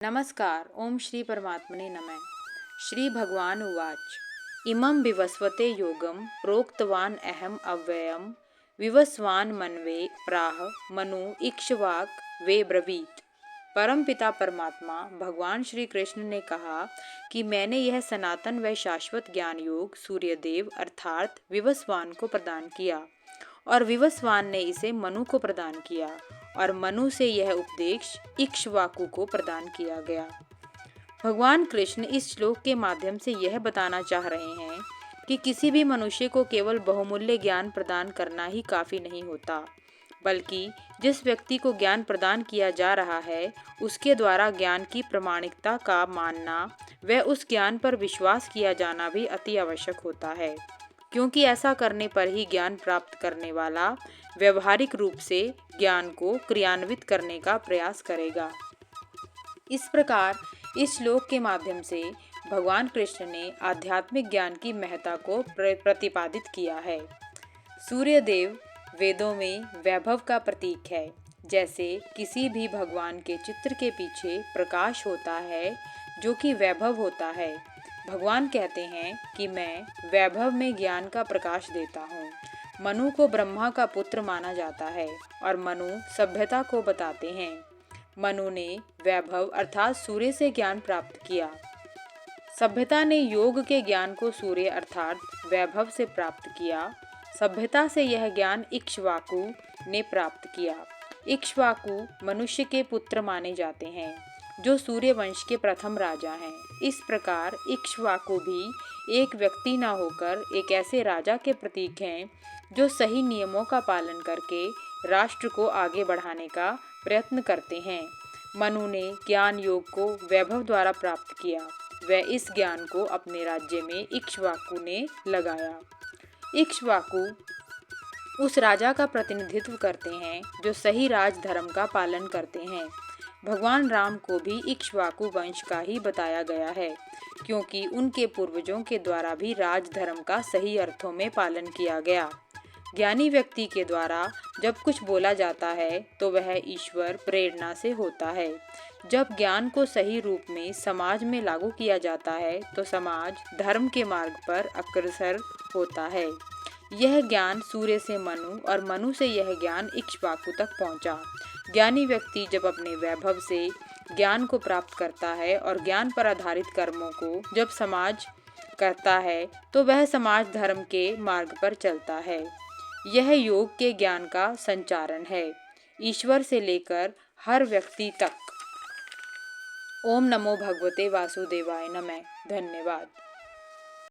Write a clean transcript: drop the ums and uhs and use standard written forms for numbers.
नमस्कार। ओम श्री परमात्मने नमः। श्री भगवान उवाच इमं विवस्वते योगं प्रोक्तवान अहम अव्ययम विवस्वान मनवे प्राह मनु इक्ष्वाक वे ब्रवीत। परमपिता परमात्मा भगवान श्री कृष्ण ने कहा कि मैंने यह सनातन व शाश्वत ज्ञान योग सूर्यदेव अर्थात विवस्वान को प्रदान किया और विवस्वान ने इसे मनु को प्रदान किया और मनु से यह उपदेश इक्ष्वाकु को प्रदान किया गया। भगवान कृष्ण इस श्लोक के माध्यम से यह बताना चाह रहे हैं कि किसी भी मनुष्य को केवल बहुमूल्य ज्ञान प्रदान करना ही काफी नहीं होता, बल्कि जिस व्यक्ति को ज्ञान प्रदान किया जा रहा है उसके द्वारा ज्ञान की प्रामाणिकता का मानना व उस ज्ञान पर विश्वास किया जाना भी अति आवश्यक होता है, क्योंकि ऐसा करने पर ही ज्ञान प्राप्त करने वाला व्यवहारिक रूप से ज्ञान को क्रियान्वित करने का प्रयास करेगा। इस प्रकार इस श्लोक के माध्यम से भगवान कृष्ण ने आध्यात्मिक ज्ञान की महत्ता को प्रतिपादित किया है। सूर्यदेव वेदों में वैभव का प्रतीक है। जैसे किसी भी भगवान के चित्र के पीछे प्रकाश होता है जो कि वैभव होता है। भगवान कहते हैं कि मैं वैभव में ज्ञान का प्रकाश देता हूँ। मनु को ब्रह्मा का पुत्र माना जाता है और मनु सभ्यता को बताते हैं। मनु ने वैभव अर्थात सूर्य से ज्ञान प्राप्त किया। सभ्यता ने योग के ज्ञान को सूर्य अर्थात वैभव से प्राप्त किया। सभ्यता से यह ज्ञान इक्ष्वाकु ने प्राप्त किया। इक्ष्वाकु मनुष्य के पुत्र माने जाते हैं जो सूर्य वंश के प्रथम राजा हैं। इस प्रकार इक्ष्वाकु भी एक व्यक्ति न होकर एक ऐसे राजा के प्रतीक हैं जो सही नियमों का पालन करके राष्ट्र को आगे बढ़ाने का प्रयत्न करते हैं। मनु ने ज्ञान योग को वैभव द्वारा प्राप्त किया व इस ज्ञान को अपने राज्य में इक्ष्वाकु ने लगाया। इक्ष्वाकु उस राजा का प्रतिनिधित्व करते हैं जो सही राज धर्म का पालन करते हैं। भगवान राम को भी इक्ष्वाकु वंश का ही बताया गया है, क्योंकि उनके पूर्वजों के द्वारा भी राज धर्म का सही अर्थों में पालन किया गया। ज्ञानी व्यक्ति के द्वारा जब कुछ बोला जाता है तो वह ईश्वर प्रेरणा से होता है। जब ज्ञान को सही रूप में समाज में लागू किया जाता है तो समाज धर्म के मार्ग पर अग्रसर होता है। यह ज्ञान सूर्य से मनु और मनु से यह ज्ञान इक्ष्वाकु तक पहुंचा। ज्ञानी व्यक्ति जब अपने वैभव से ज्ञान को प्राप्त करता है और ज्ञान पर आधारित कर्मों को जब समाज करता है तो वह समाज धर्म के मार्ग पर चलता है। यह योग के ज्ञान का संचारण है, ईश्वर से लेकर हर व्यक्ति तक। ओम नमो भगवते वासुदेवाय नमः। धन्यवाद।